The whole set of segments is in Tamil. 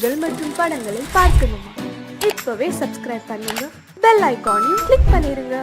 கதைகள் மற்றும் படங்களை பார்க்கணுமா? இப்பவே சப்ஸ்கிரைப் பண்ணுங்க, பெல் ஐகானையும் கிளிக் பண்ணிருங்க.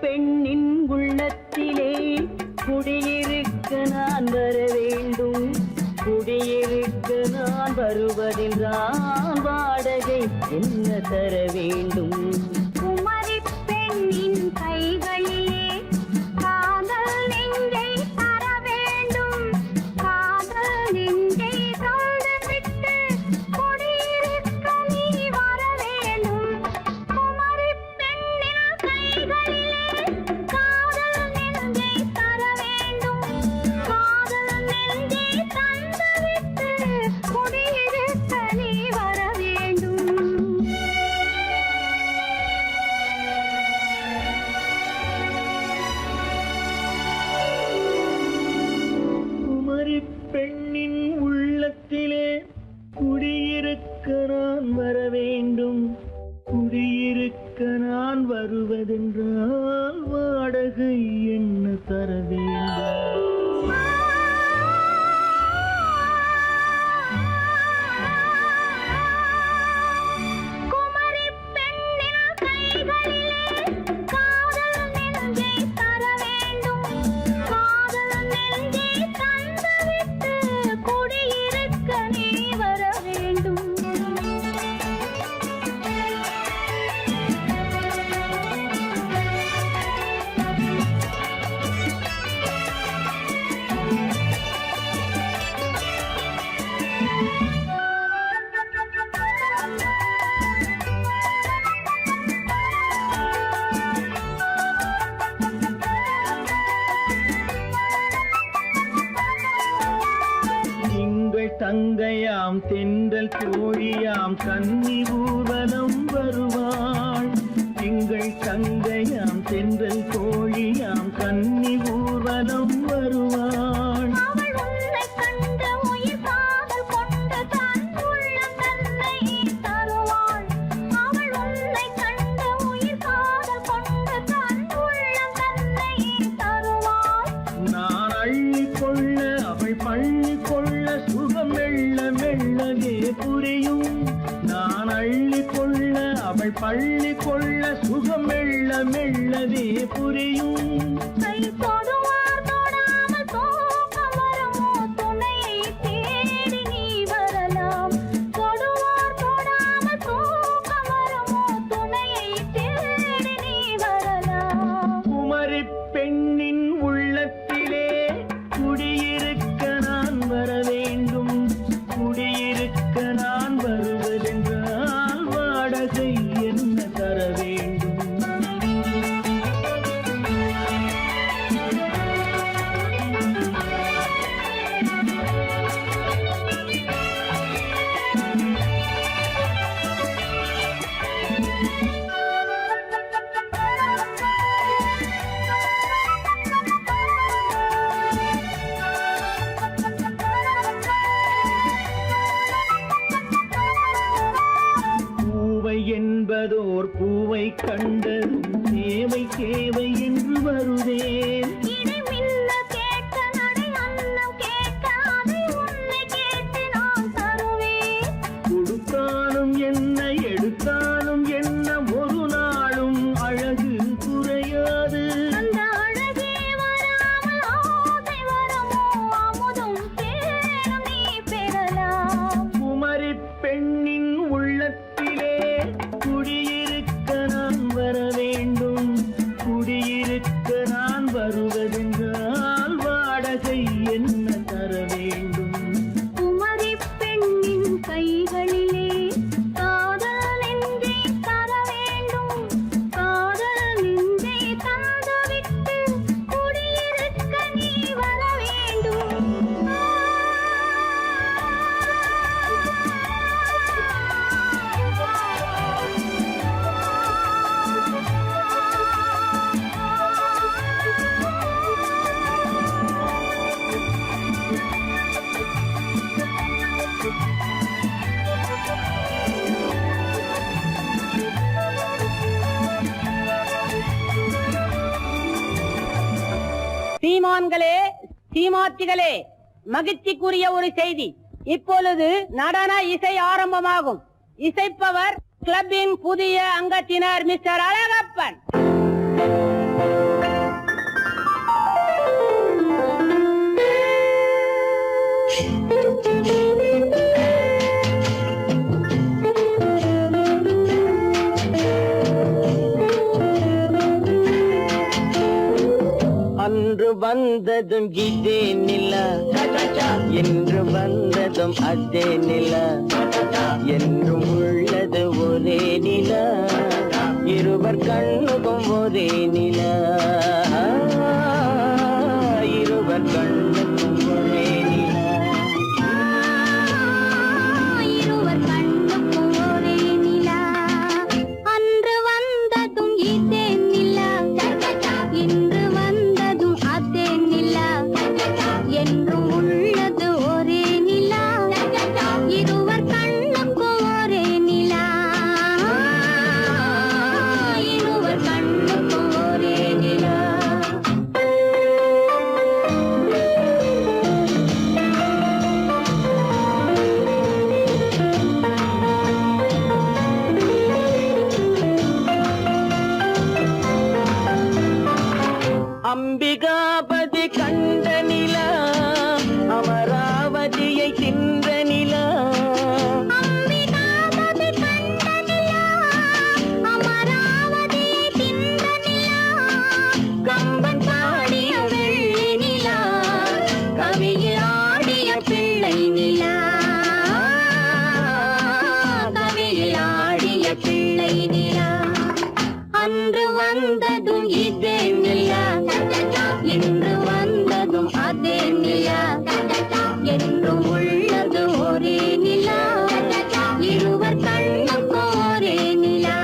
பெண்ணின் உள்ளத்திலே குடியிருக்க நான் வர வேண்டும். குடியிருக்க நான் வருவதென்றால் வாடகை என்ன தர வேண்டும்? குமரி பெண்ணின் கைகளிலே காதல் நெஞ்சை தர வேண்டும். காதல் நெஞ்சை தந்துவிட்டு குடியிருக்க நீ வர வேண்டும். குமரி பெண்ணின் கைகளிலே காதல் நெஞ்சை தர வேண்டும். காதல் நெஞ்சை தந்துவிட்டு குடியிருக்க நீ வர வேண்டும். குமரி பெண்ணின் உள்ளத்திலே குடியிருக்க நான் வர வேண்டும். குடியிருக்க நான் வருவதென்றால் வாடகை என்ன தர வேண்டும்? குமரி பெண்ணின் கைகளிலே காதல் நெஞ்சை தர வேண்டும். காதல் நெஞ்சை தந்துவிட்டு குடியிருக்க நீ வர வேண்டும். எங்கள் தங்கையாம் தென்றல் தோழியாம் கன்னி ஊர்வலம் வருவாள். எங்கள் தங்கையாம் தென்றல் தோழியாம் கன்னி ஊர்வலம் வருவாள். அவள் உன்னை கண்டு உயிர் காதல் கொண்டு தன் உள்ளம் தன்னை தருவாள். அவள் உன்னை கண்டு உயிர் காதல் கொண்டு தன் உள்ளம் தன்னை தருவாள். நான் அள்ளி கொள்ள அவள் பள்ளி கொள்ள சுகம் மெல்ல மெல்லவே புரியும். நான் அள்ளி கொள்ள அவள் பள்ளி கொள்ள சுகம் மெல்ல மெல்லவே புரியும். கை தொடுவார் தொடாமல் தூக்கம் வருமோ? துணையை தேடி நீ வரலாம். தொடுவார் தொடாமல் தூக்கம் வருமோ? துணையை தேடி நீ வரலாம். குமரி பெண்ணின் உள்ளத்திலே குடியிருக்க நான் வர வேண்டும். குடியிருக்க நான் வருவதென்றால் வாடகை என்ன தர வேண்டும்? பூவை என்பதோர் பூவை கண்டதும் தேவை தேவை என்று வருவேன். இடி மின்னல் கேட்க நடை அன்னம் கேட்க அதை உன்னை கேட்டு நான் தருவேன். கொடுத்தாலும் என்ன எடுத்தாலும் என்ன ஒரு நாளும் அழகு குறையாது. அந்த அழகே வராமல் ஆசை வருமோ? அமுதும் தேனும் நீ பெறலாம். குமரி பெண்ணின் உள்ளத்திலே குடியிருக்க நான் வர வேண்டும். குடியிருக்க நான் வருவது சீமான்களே, சீமாத்திகளே, மகிழ்ச்சிக்குரிய ஒரு செய்தி. இப்பொழுது நடன இசை ஆரம்பமாகும். இசைப்பவர் கிளப்பின் புதிய அங்கத்தினர் மிஸ்டர் அழகப்பன். அன்று வந்ததும் இதே நிலா, என்று வந்ததும் அதே நிலா, என்றும் உள்ளது ஒரே நிலா, இருவர் கண்ணுக்கும் ஒரே நிலா, இருவர் கண்ணுக்கும் ஒரே நிலா, இருவர் கண்ணுக்கும் ஒரே நிலா. அன்று வந்ததும் இதே நிலா, இன்று வந்ததும் அதே நிலா, என்றும் உள்ளது ஒரே நிலா, இருவர் கண்ணுக்கும் ஒரே நிலா, இருவர் கண்ணுக்கும் ஒரே நிலா. அம்பிகாபதி கண்ட நிலா, அமராவதியை தின்ற நிலா, அம்பிகாபதி கண்ட நிலா, அமராவதியை தின்ற நிலா, கம்பன் பாடிய வெள்ளி நிலா, கவியில் ஆடிய பிள்ளை நிலா, கவியில் ஆடிய பிள்ளை நிலா. அன்று வந்ததும் இதே நிலா, இன்று வந்ததும் அதே நிலா, என்றும் உள்ளது ஒரே நிலா, இருவர் கண்ணுக்கும் ஒரே நிலா,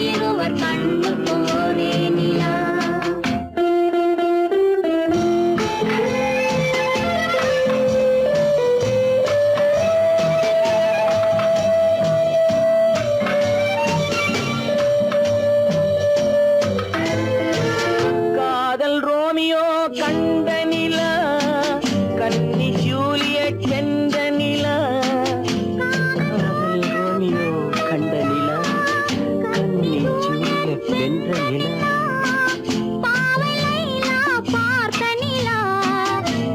இருவர் கண்ணுக்கும் ஒரே நிலா. காதல் ரோமியோ கண்ட நிலா, கன்னி ஜூலியட் வென்ற நிலா, காதல் ரோமியோ கண்ட நிலா, கன்னி ஜூலியட் வென்ற நிலா, பாவை லைலா பார்த்த நிலா,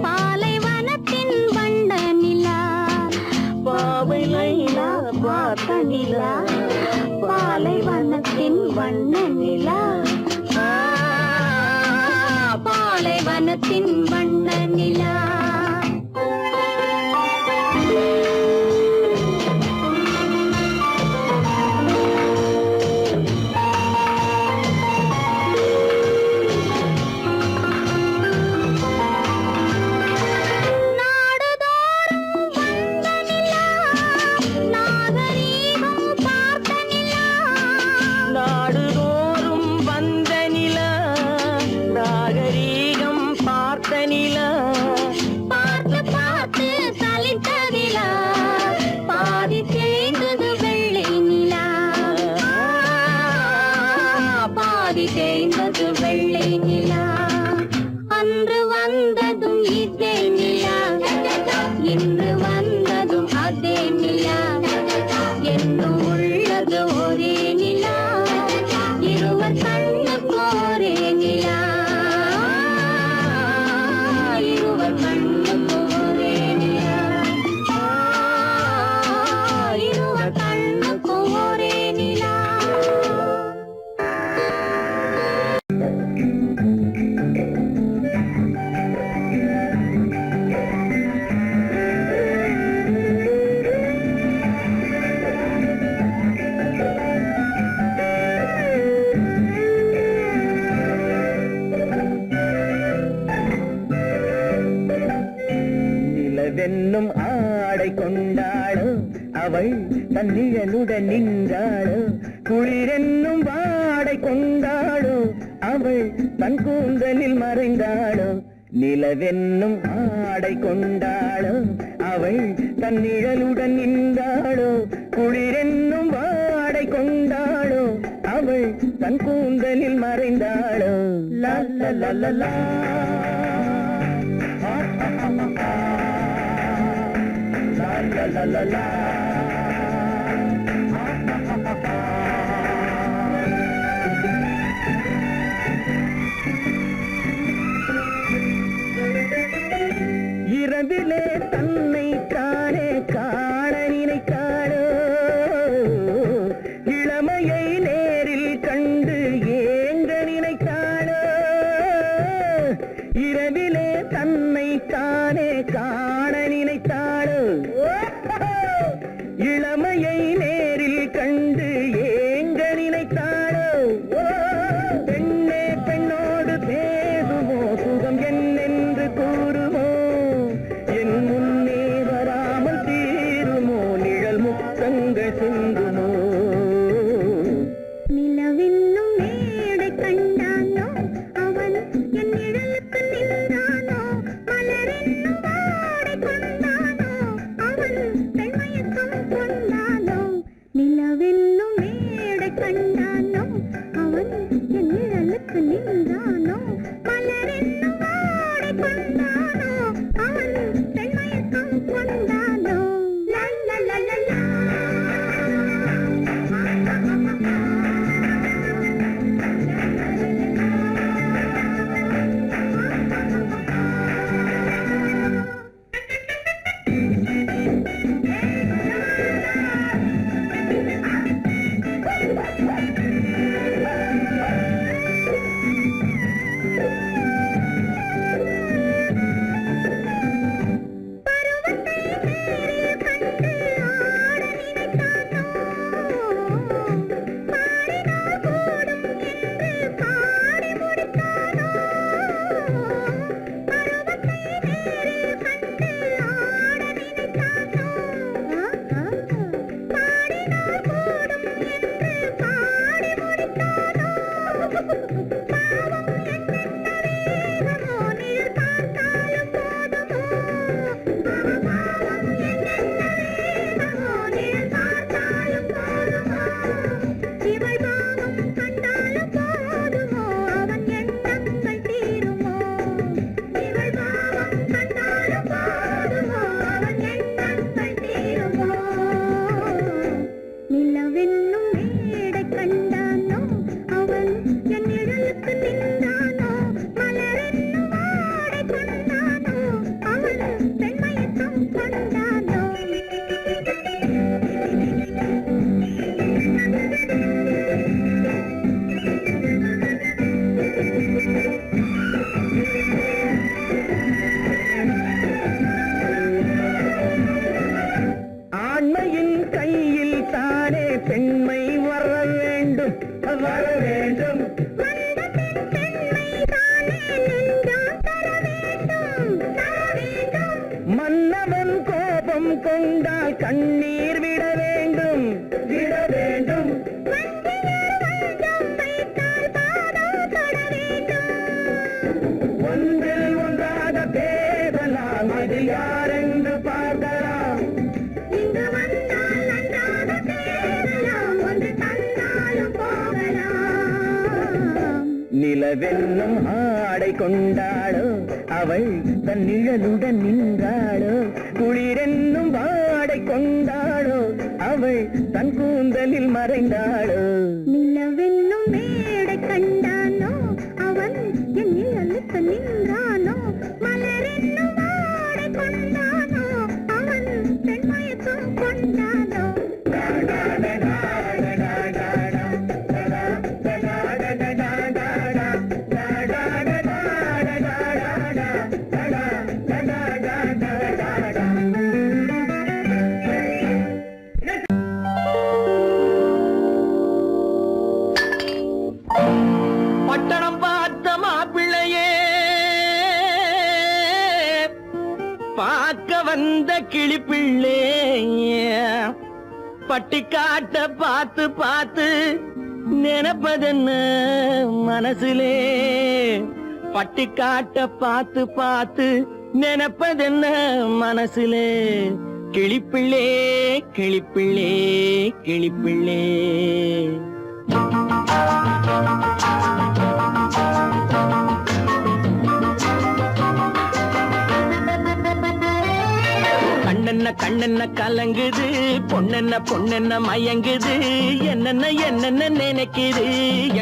பாலைவனத்தின் வண்ண நிலா, பாவை லைலா பார்த்த நிலா, பாலைவனத்தின் வண்ண நிலா, பாலைவனத்தின் வண்ண நிலா. நாடுதோறும் வந்த நிலா, நாகரீகம் பார்த்த நிலா, நாடுதோறும் வந்த நிலா, நாகரீகம் பார்த்த நிலா, பார்த்து பார்த்து சலித்த நிலா, பாதி தேய்ந்தது வெள்ளை நிலா, பாதி தேய்ந்தது வெள்ளை நிலா. அன்று வந்ததும் இதே நிலா, இன்று வந்ததும் அதே நிலா, என்றும் உள்ளது ஒரே நிலா, இருவர் கண்ணுக்கும் ஒரே நிலா, இருவர் கண்ணுக்கும் ஒரே நிலா, இருவர் கண்ணுக்கும் ஒரே நிலா. நிலவென்னும் ஆடை கொண்டாளோ, அவள் தன் நிழலுடன் நின்றாளோ, குளிரென்னும் வாடை கொண்டாளோ, அவள் தன் கூந்தலில் மறைந்தாளோ. நிலவென்னும் ஆடை கொண்டாளோ, அவள் தன் நிழலுடன் நின்றாளோ, குளிரென்னும் வாடை கொண்டாளோ, அவள் தன் கூந்தலில் மறைந்தாளோ லா லா லா லா லா. லா லா லா லா லா. இரவிலே தன்னை காணே காண நினைத்தாளோ இளமையை நேரில் கண்டு ஏங்க நினைத்தாளோ இரவிலே தன்னை காணே காண நினைத்தாளோ இளமையை நேரில் கண்டு ஏங்க நினைத்தாளோ பெண்ணே பெண்ணோடு பேசுமோ சுகம் என்னென்று கூறுமோ என் முன்னே வராமல் தீருமோ நிழல் முத்தங்கள் சிந்துமோ நிலவென்னும் மேடை கண்டானோ அவன் என் நிழலுக்கு நின்றானோ மலரென்னும் வாடை கொண்டானோ அவன் பெண்மயக்கம் கொண்டானோ நிலவென்னும் மேடை கண்டானோ அவன் என் நிழலுக்கு நின்றானோ மலரென்னும் வாடை கொண்டானோ அவன் பெண்மயக்கம் கொண்டானோ லா லா லா லா லா. நிலவென்னும் மேடை கண்டானோ அவன் என் நிழலுக்கு நின்றானோ மலரென்னும் வாடை கொண்டானோ அவன் பெண்மயக்கம் கொண்டானோ ஆண்மையின் கையில் தானே பெண்மை வர வேண்டும் வர வேண்டும் மன்னவன் கோபம் கொண்டால் கண்ணீர் விட வேண்டும் விட வேண்டும் ஒன்றில் ஒன்றாக பேசலாம் அது யாரென்று பார்க்கலாம் இங்கு வந்தால் நன்றாக பேசலாம் ஒன்று தந்தாலும் போகலாம் நிலவென்னும் ஆடை கொண்டாளோ அவள் தன் நிழலுடன் நின்றாளோ குளிரென்னும் வாடை கொண்டாளோ அவள் தன் கூந்தலில் மறைந்தாளோ நிலவென்னும் மேடை கண்டானோ அவன் என் நிழலுக்கு நின்றானோ மலரென்னும் வாடை கொண்டானோ அவன் பெண்மயக்கம் கொண்டானோ பட்டணம் பார்த்த மாப்பிள்ளையே பார்க்க வந்த கிளிப்பிள்ளே பட்டிக்காட்ட பார்த்து பார்த்து நினைப்பதென்ன மனசுலே பட்டிக்காட்ட பார்த்து பார்த்து நினைப்பதென்ன மனசுலே கிளிப்பிள்ளே கிளிப்பிள்ளே கிளிப்பிள்ளே கண்ணென்ன கலங்குது, பொண்ணென்ன மயங்குது, என்னென்ன நினைக்குது,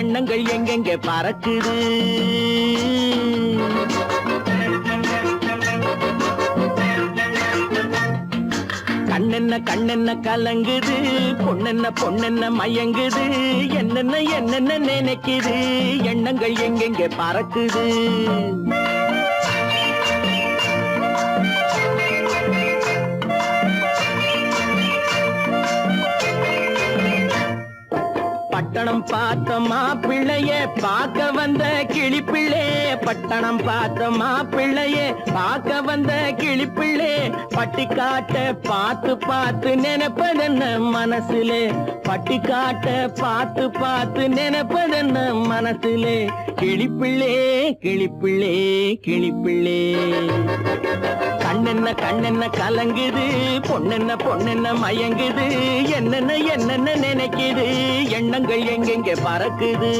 எண்ணங்கள் எங்கெங்க பறக்குது. கண்ணென்ன கலங்குது, பொண்ணென்ன மயங்குது, என்னென்ன நினைக்குது, எண்ணங்கள் எங்கெங்க பறக்குது. பட்டணம் பார்த்த மாப்பிள்ளைய பார்க்க வந்த கிளிப்பிள்ளே, பட்டணம் பார்த்த மாப்பிள்ளைய பார்க்க வந்த கிளிப்பிள்ளே, பட்டிக்காட்ட பார்த்து நினைப்பதென்ன மனசுலே, பட்டிக்காட்ட பார்த்து நினைப்பதென்ன மனசுலே, கிளிப்பிள்ளே கிளிப்பிள்ளே கிளிப்பிள்ளே. கண்ணென்ன கலங்குது, பொண்ணென்ன மயங்குது, என்னென்ன நினைக்குது, எண்ணங்கள் எங்கெங்க பறக்குது.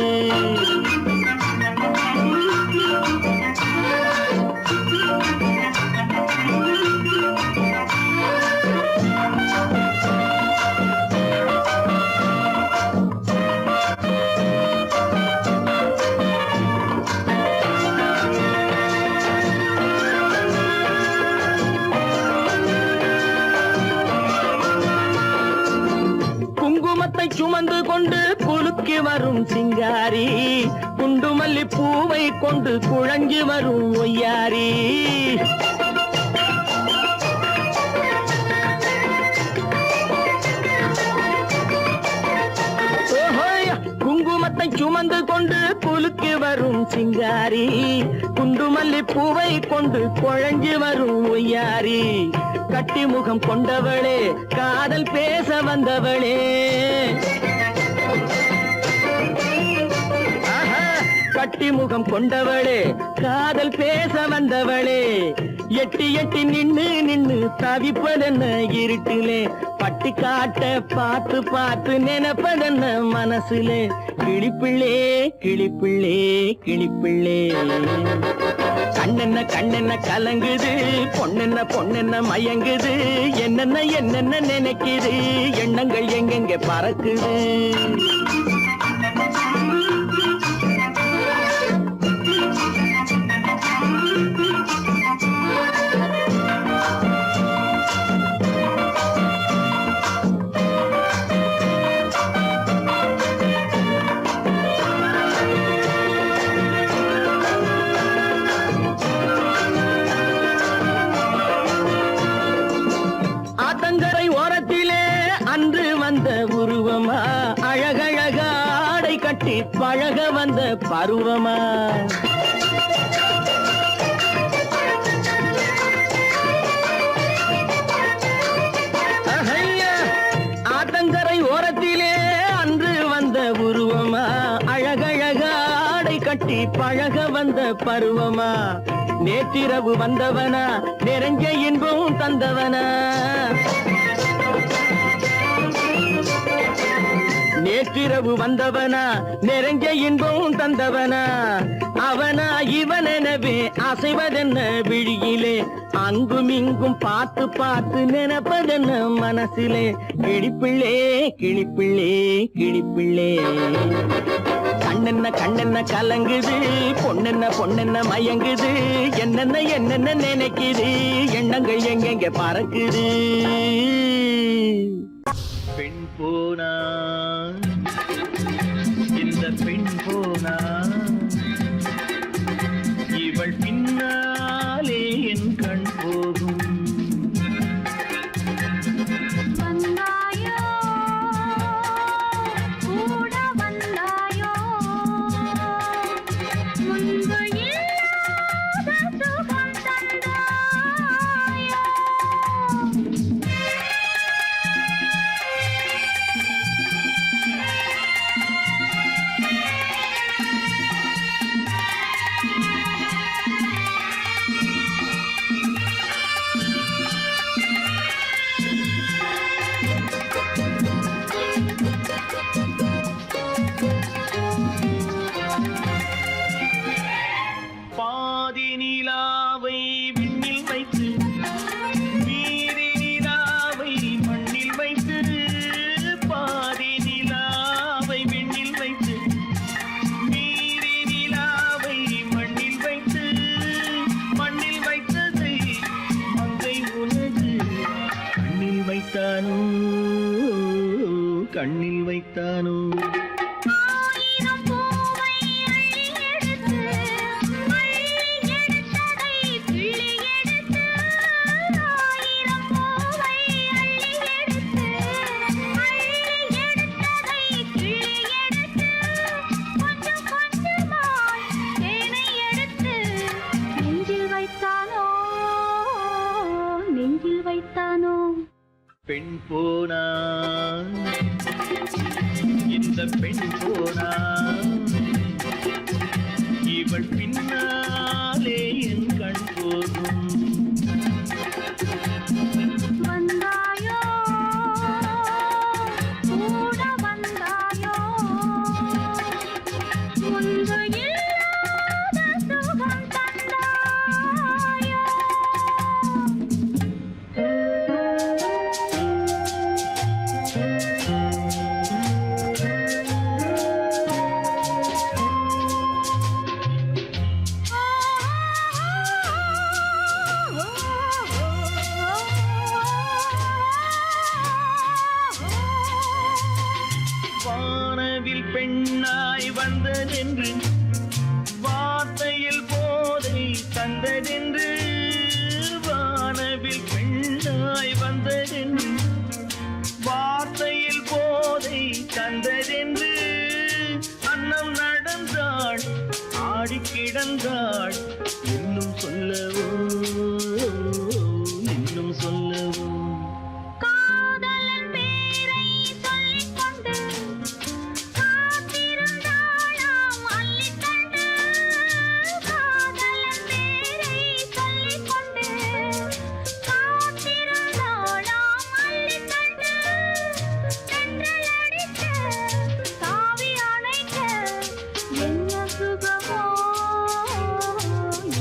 சுமந்து கொண்டு குலுக்கி வரும் சிங்காரி, குண்டுமல்லி பூவை கொண்டு குழஞ்சி வரும் ஒய்யாரி. குங்குமத்தை சுமந்து கொண்டு குலுக்கி வரும் சிங்காரி, குண்டுமல்லி பூவை கொண்டு குழஞ்சி வரும் ஒய்யாரி. கட்டி முகம் கொண்டவளே, காதல் பேச வந்தவளே, கட்டி முகம் கொண்டவளே, காதல் பேச வந்தவளே, எட்டி நின்னு தவிப்பதென்ன இருட்டிலே, பட்டி காட்ட பார்த்து நினைப்பதென்ன மனசுலே, கிளிப்பிள்ளே கிளிப்பிள்ளே கிளிப்பிள்ளே. கண்ணென்ன கலங்குது, பொண்ணென்ன மயங்குது, என்னென்ன நினைக்குது, எண்ணங்கள் எங்கெங்க பறக்குது. உருவமா அழகழக ஆடை கட்டி பழக வந்த பருவமா, ஆத்தங்கரை ஓரத்திலே அன்று வந்த உருவமா, அழகழக ஆடை கட்டி பழக வந்த பருவமா, நேற்றிரவு வந்தவனா, நிறைஞ்ச இன்பம் தந்தவனா, நேற்றிரவு வந்தவனா, நிறைஞ்ச இன்பம் தந்தவனா, அவனா இவனெனவே அசைவதென்ன விழியிலே, அங்கும் இங்கும் பார்த்து நினைப்பதென்ன மனசிலே, கிளிப்பிள்ளே கிளிப்பிள்ளே கிளிப்பிள்ளே. கண்ணென்ன கலங்குது, பொண்ணென்ன மயங்குது, என்னென்ன நினைக்குது, எண்ணங்கள் எங்கெங்க பறக்குது. பெண் போனா, இந்த பெண் போனா, இவள் பின்னாலே என் கண் போகும். வந்தாயோ கூட வந்தாயோ, முன்பு இல்லாத சுகம் தந்தாயோ. பெண் போனா இந்த பெண் போனா இவள் பின்னாலே என் கண் போகும். வந்தாயோ கூட வந்தாயோ முன்பு இல்லாத சுகம் தந்தாயோ. வானவில் பெண்ணாய் வந்ததென்று வார்த்தையில் போதை தந்ததென்று. வானவில் பெண்ணாய் வந்ததென்று வார்த்தையில் போதை தந்ததென்று. அன்னம் நடந்தாள் ஆடி கிடந்தாள் இன்னும் சொல்லவோ இன்னும் சொல்லவோ. காதலன் பேரை சொல்லிக் கொண்டு காத்திருந்தாளாம் அள்ளித்தண்டு. காதலன் பேரை சொல்லிக் கொண்டு காத்திருந்தாளாம் அள்ளித்தண்டு. தென்றல் அடிக்க தாவி அணைக்க என்ன சுகமோ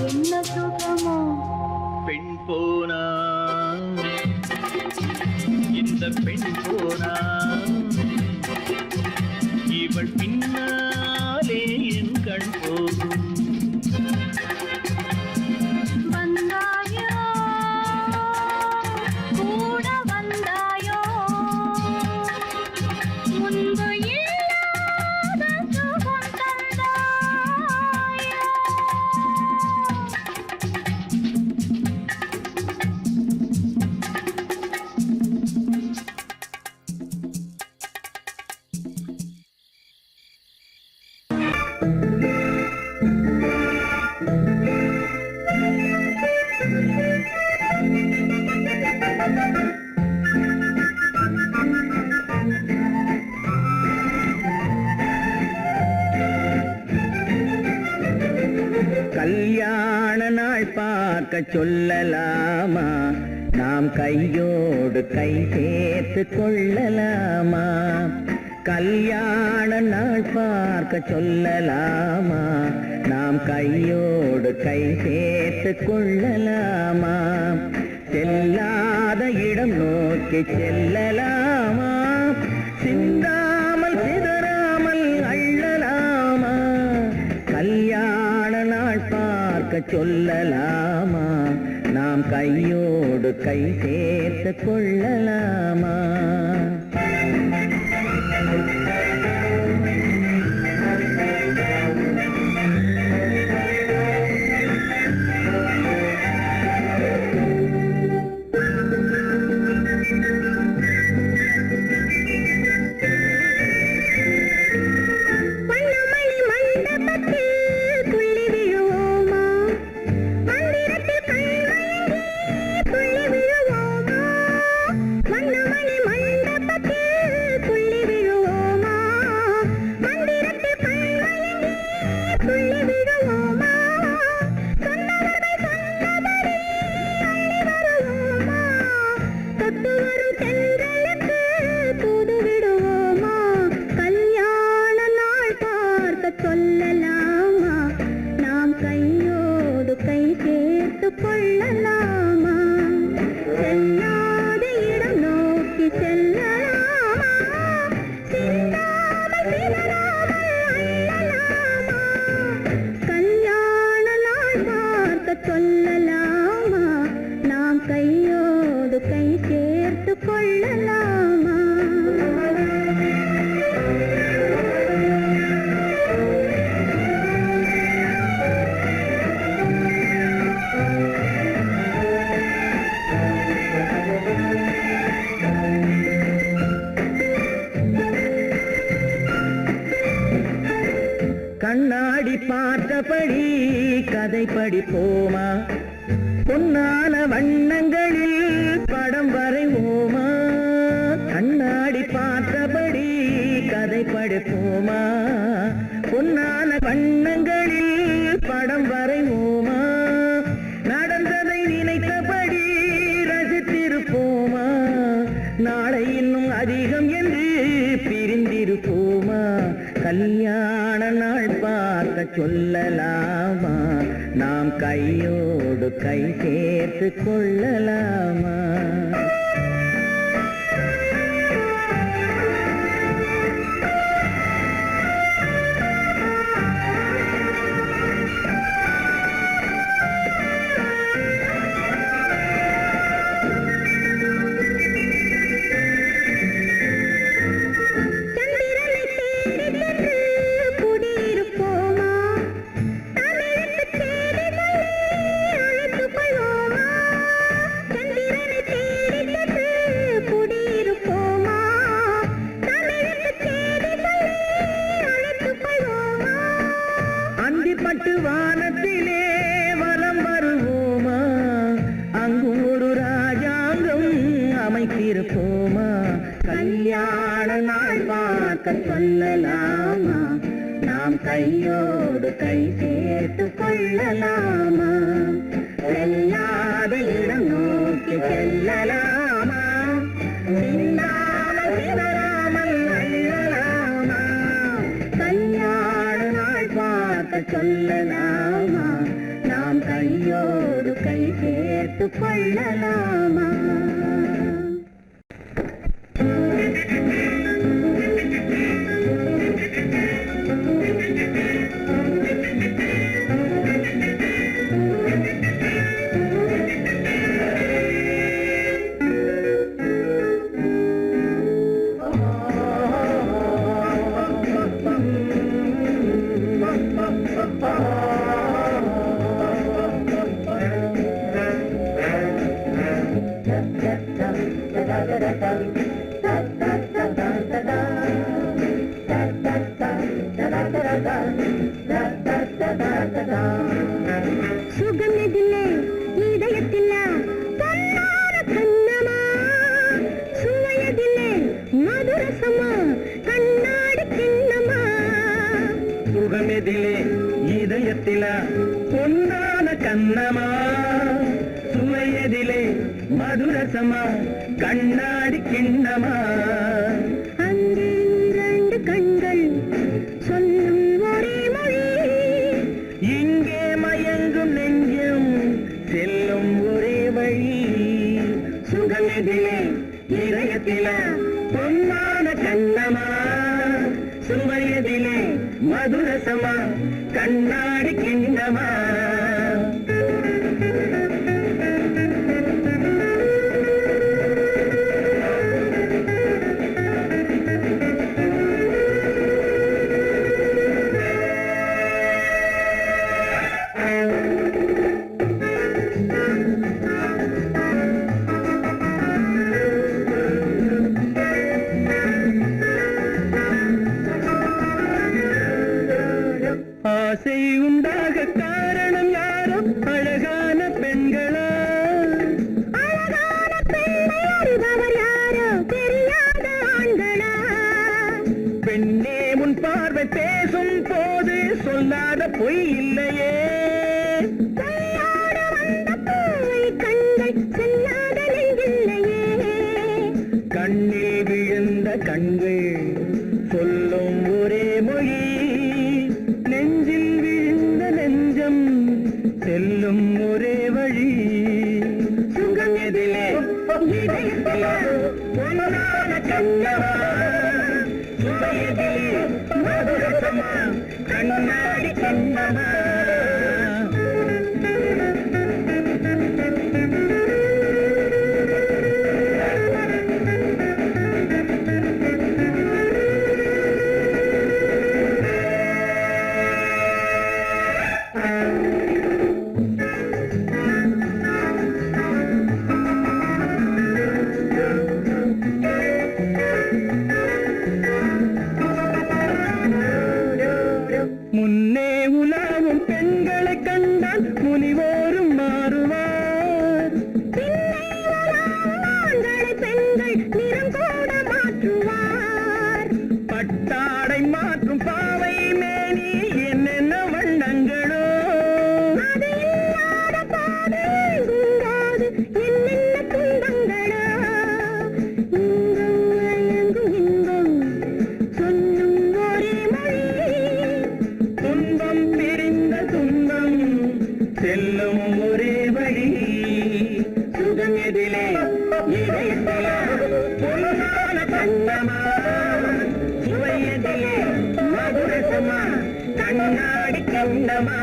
என்ன சுகமோ. பெண் போனா இந்த பெண் போனா இவள் பின்னாலே என் கண் போகும். வந்தாயோ கூட வந்தாயோ முன்பு இல்லாத சுகம் தந்தாயோ. கல்யாண நாள் பார்க்க சொல்லலாமா, நாம் கையோடு கை சேர்த்து கொள்ளலாமா. கல்யாண நாள் பார்க்க சொல்லலாமா, நாம் கையோடு கை சேர்த்து கொள்ளலாமா. செல்லாத இடம் நோக்கி செல்லலாமா, சிந்தாமல் சிதறாமல் அள்ளலாமா. கல்யாண நாள் பார்க்க சொல்லலாமா, நாம் கையோடு கை சேர்த்து கொள்ளலாமா. சொல்லலாமா, நாம் கையோடு கை சேர்த்து கொள்ளலாமா. செல்லாத இடம் நோக்கி செல்லலாமா, சிந்தாமல் சிதறாமல் அள்ளலாமா. கல்யாண நாள் பார்க்க சொல்லலாமா, நாம் கையோடு கை சேர்த்து கொள்ளலாமா. கண்ணாடி பார்த்தபடி கதை படிப்போமா, பொன்னான வண்ணங்களில் படம் வரைவோமா. கண்ணாடி பார்த்தபடி கதை படுப்போமா பொன்னான வண்ணங்களில் படம் வரைவோமா நடந்ததை நினைத்தபடி ரசித்திருப்போமா நாளை இன்னும் அதிகம் என்று பிரிந்திருப்போமா கல்யாண நாள் பார்க்க சொல்லலாமா நாம் கையோடு கை சேர்த்து கொள்ளலாமா பட்டு வானத்திலே வலம் வருவோமா அங்கு ஒரு ராஜாங்கம் அமைத்திருப்போமா கல்யாண நாள் பார்க்க சொல்லலாமா நாம் கையோடு கை சேர்த்து கொள்ளலாமா செல்லாத இடம் நோக்கி செல்லலாமா சிந்தாமல் சிதறாமல் அள்ளலாமா கல்யாண நாள் பார்க்க சொல்லலாமா நாம் கையோடு கை சேர்த்து கொள்ளலாமா சுகமெதிலே இதயத்தில பொன்னான கண்ணமா சுவையதிலே மதுரசமா கண்ணாடி கிண்ணமா சுகமெதிலே இதயத்தில பொன்னான கண்ணமா சுவையதிலே மதுரசமா கண்ணாடி கிண்ணமா அங்கே இரண்டு கண்கள் சொல்லும் ஒரே மொழி இங்கே மயங்கும் நெஞ்சும் செல்லும் ஒரே வழி சுகமெதிலே இதயத்தில பொன்னான கண்ணமா சுவையதிலே மதுரசமா கண்ணாடி கிண்ணமா ஆசை உண்டாக காரணம் யாரோ அழகான பெண்களா அழகான பெண்ணை அறிபவர் யாரோ தெரியாத ஆண்களா பெண்ணே உன் பார்வை பேசும் போது சொல்லாத பொய் இல்லையே கையோடு வந்த பூவை கண்கள் செல்லாத நெஞ்சில்லையே கண்ணில் விழுந்த கண்கள் சொல்லும் ஒரே மொழி நெஞ்சில் விழுந்த நெஞ்சம் செல்லும் ஒரே வழி சுகம் எதிலே இதயத்திலே பொன்னான கண்ணமா சுவையதிலே மதுரசமா கண்ணாடி கிண்ணமா முன்னே உலாவும் பெண்களை கண்டால் முனிவோரும் மாறுவார் பெண்கள் நிறம் கூட பூமேனியில் என்னென்ன வண்ணங்களோ அது இல்லாத பாதை உங்காது என்னென்ன துன்பங்களா இன்பம் மயங்கும் இன்பம் சொல்லும் ஒரே மொழி துன்பம் பிரிந்த துன்பம் செல்லும் ஒரே வழி சுகம் எதிலே இதயத்திலே பொன்னான தங்கமா சுவை எதிலே மதுரசமா கண்ணாடி கண்டமா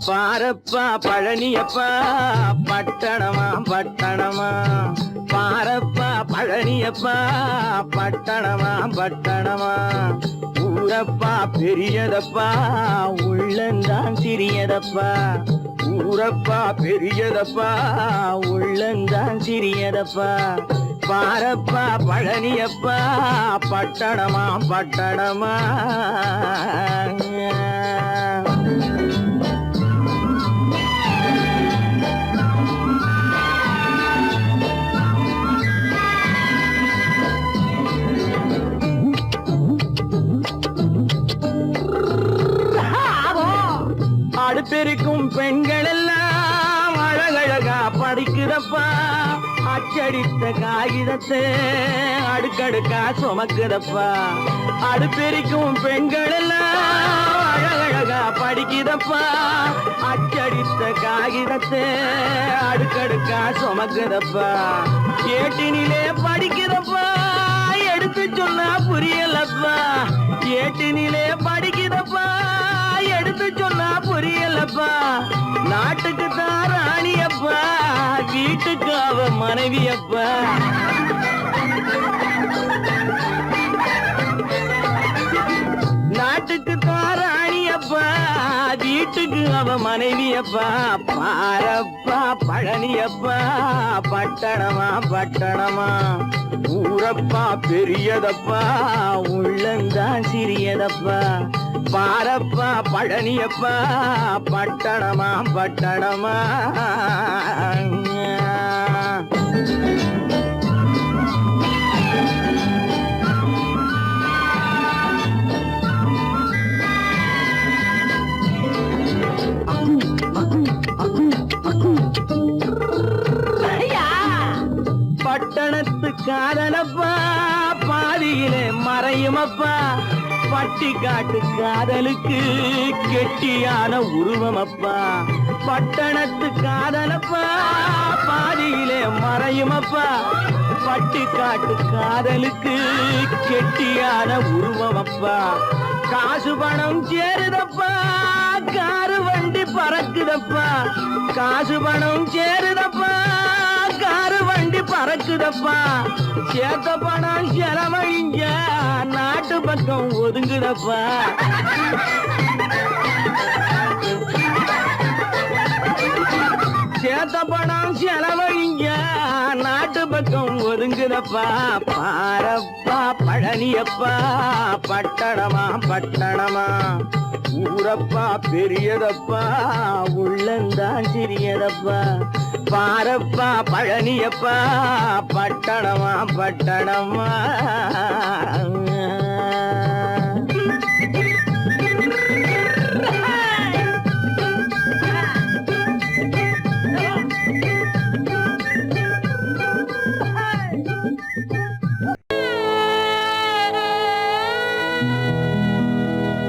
பாரப்பா பழனியப்பா பட்டணமா பட்டணமா பாரப்பா பழனியப்பா பட்டணமா பட்டணமா ஊரப்பா பெரியதப்பா உள்ளந்தான் சிறியதப்பா ஊரப்பா பெரியதப்பா உள்ளந்தான் சிறியதப்பா பாரப்பா பழனியப்பா பட்டணமா பட்டணமா அடுத்திருக்கும் பெண்கள் எல்லாம் அழகழகா படிக்கிறப்பா அச்சடித்த காகிதத்தை அடுக்கடுக்கா சுமக்குதப்பா அடுத்திருக்கும் பெண்கள் எல்லாம் அழகழகா படிக்கிறப்பா அச்சடித்த காகிதத்தை அடுக்கடுக்கா சுமக்குதப்பா ஏட்டினிலே படிக்கிறப்பா எடுத்து சொன்னா புரியலப்பா ஏட்டினிலே படிக்கிறப்பா எடுத்து சொன்னா புரியலப்பா நாட்டுக்கு தான் ராணியப்பா வீட்டுக்கு அவ மனைவியப்பா நாட்டுக்கு தான் ராணியப்பா வீட்டுக்கு அவ மனைவியப்பா பாரப்பா பழனியப்பா பட்டணமா பட்டணமா ஊரப்பா பெரியதப்பா உள்ளந்தான் சிறியதப்பா பாரப்பா பழனியப்பா பட்டணமா பட்டணமா பட்டணத்து காதலப்பா பாதியிலே மறையுமப்பா பட்டி காட்டு காதலுக்கு கெட்டியான உருவமப்பா பட்டணத்து காதலப்பா பாதியிலே மறையுமப்பா பட்டி காட்டு காதலுக்கு கெட்டியான உருவமப்பா காசு பணம் சேருதப்பா காரு வண்டி பறக்குதப்பா காசு பணம் சேருதப்பா காரு வண்டி பறக்குதப்பா சேத்த பணம் செலவழிஞ்ச நாட்டு பக்கம் ஒதுங்குதப்பா சேத்த பணம் செலவழிஞ்ச நாட்டு பக்கம் ஒதுங்குதப்பா பாரப்பா பழனியப்பா பட்டணமா பட்டணமா ஊரப்பா பெரியதப்பா உள்ளந்தான் சிறியதப்பா பாரப்பா பழனியப்பா பட்டணமா பட்டணமா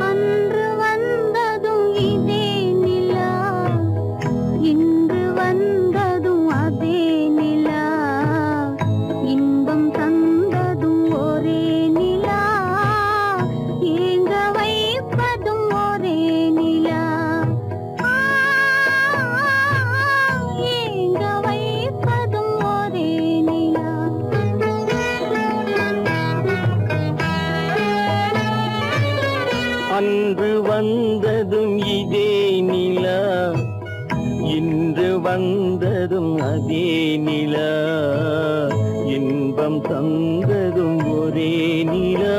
அன்று வந்ததும் இதே நிலா இன்று வந்ததும் அதே நிலா இன்பம் தந்ததும் ஒரே நிலா ஏங்க வைப்பதும் ஒரே நிலா ஏங்க வைப்பதும் ஒரே நிலா அன்று வந்ததும் இதே நிலா இன்று வந்ததும் அதே நிலா இன்பம் தந்ததும் ஒரே நிலா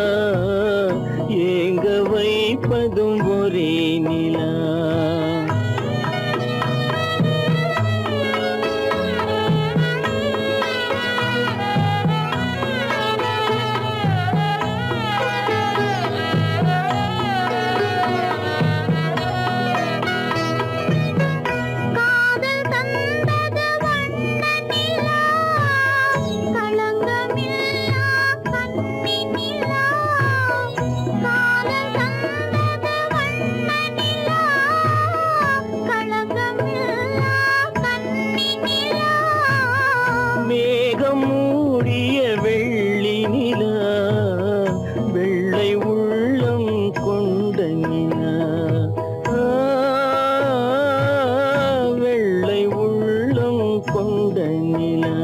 ஏங்க வைப்பதும் ஒரே நிலா காதல் தந்தது வண்ண நிலா களங்கமில்லா கன்னி நிலா காதல் தந்தது வண்ண நிலா களங்கமில்லா கன்னி நிலா மேகம் மூடிய வெள்ளி நிலா வெள்ளை உள்ளம் கொண்ட நிலா வெள்ளை உள்ளம் கொண்ட நிலா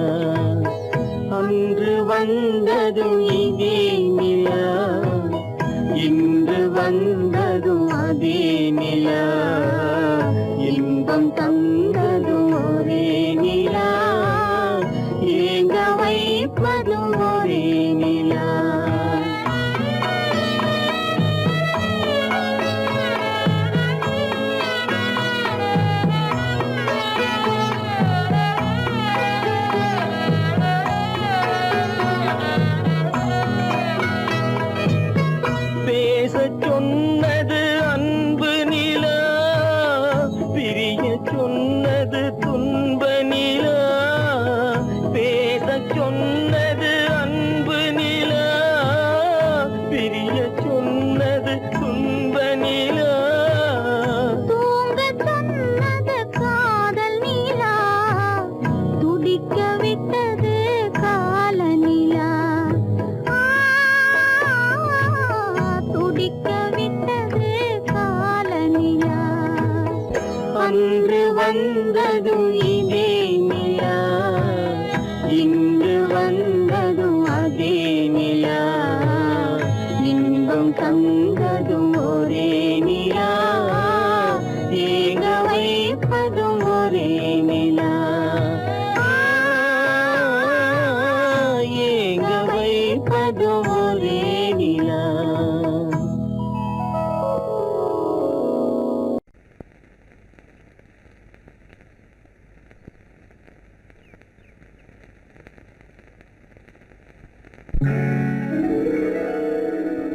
அன்று வந்ததும் இதே நிலா இன்று வந்ததும் அதே நிலா இன்பம் தந்ததும் ஒரே நிலா ஏங்க வைப்பதும் ஒரே நிலா பேசச் சொன்னது அன்பு நிலா பிரிய சொன்னது துன்ப நிலா பேசச் சொன்னது அன்பு நிலா பிரிய சொன்னது துன்ப நிலா தூங்கச் சொன்னது காதல் நிலா துடிக்க விட்டது கால நிலா துடிக்க விட்டது கால நிலா அன்று வந்ததும் இதே நிலா இன்று வந்ததும் அதே நிலா இன்பம் தந்ததும் ஒரே நிலா ஏங்க வைப்பதும் ஒரே நிலா ஏங்க வைப்பதும் ஒரே நிலா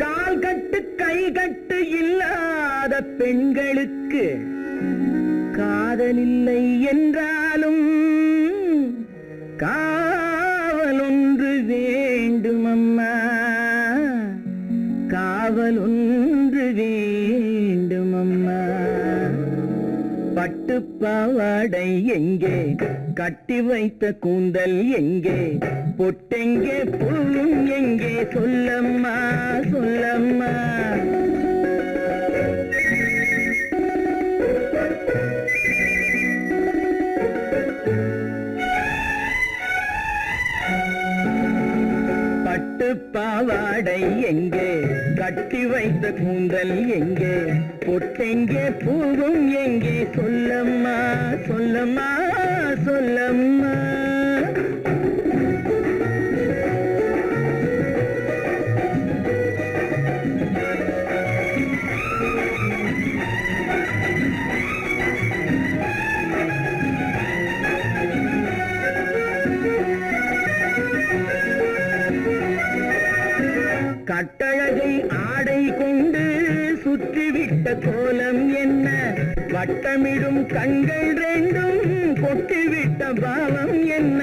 கால் கட்டு கை கட்டு இல்லாத பெண்களுக்கு காதலில்லை என்றாலும் காவல் ஒன்று வேண்டும் அம்மா காவல் ஒன்று வேண்டும் அம்மா பட்டு பாவாடை எங்கே கட்டி வைத்த கூந்தல் எங்கே பொட்டெங்கே பூவும் எங்கே சொல்லம்மா சொல்லம்மா பட்டு பாவாடை எங்கே கட்டி வைத்த கூந்தல் எங்கே பொட்டெங்கே பூவும் எங்கே சொல்லம்மா சொல்லம்மா சொல்லம்மா கட்டழகை ஆடை கொண்டு சுற்றிவிட்ட கோலம் என்ன, வட்டமிடும் கண்கள் ரெண்டும் கொட்டிவிட்ட பாவம் என்ன,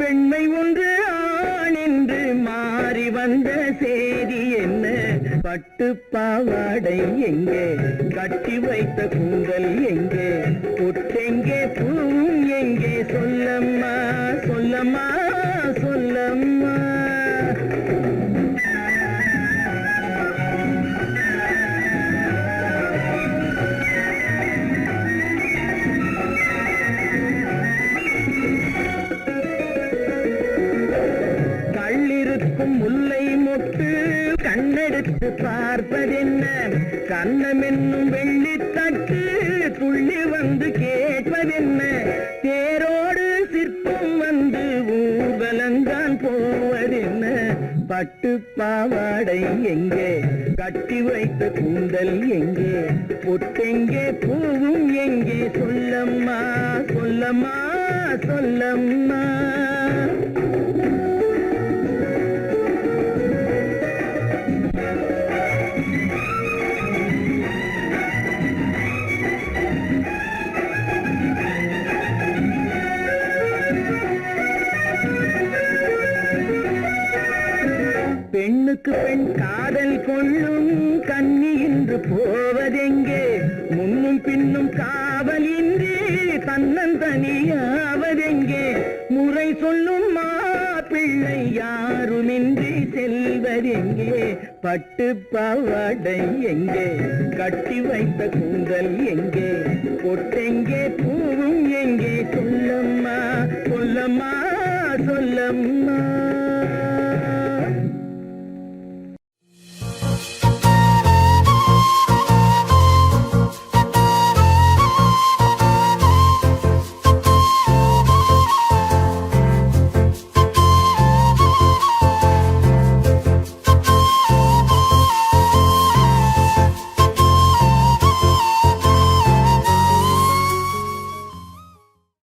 பெண்மை ஒன்று ஆண் என்று மாறி வந்த செய்தி என்ன, பட்டு பாவாடை எங்கே, கட்டி வைத்த கூந்தல் எங்கே, பொட்டெங்கே பூவும் எங்கே, சொல்லம்மா சொல்லம்மா சொல்லம்மா. கள்ளிருக்கும் முல்லை மொட்டு கண்ணெடுத்து பார்ப்பதென்ன, கண்ணம் என்னும் வெள்ளித்தட்டு துள்ளி வந்து கேட்பதென்ன, தேரோடு சிற்பம் வந்து ஊர்வலந்தான் போவதென்ன, பட்டு பாவாடை எங்கே, கட்டி வைத்த கூந்தல் எங்கே, பொட்டெங்கே பூவும் எங்கே, சொல்லம்மா சொல்லம்மா சொல்லம்மா. பெண்ணுக்கு பெண் காதல் கொள்ளும் கன்னி இன்று போவதெங்கே, முன்னும் பின்னும் காவலின்றி தன்னந்தனியாவதெங்கே, முறை சொல்லும் மாப்பிள்ளை யாருமின்றி செல்வதெங்கே, பட்டு பாவாடை எங்கே, கட்டி வைத்த கூந்தல் எங்கே, பொட்டெங்கே பூவும் எங்கே, சொல்லம்மா சொல்லம்மா சொல்லம்மா.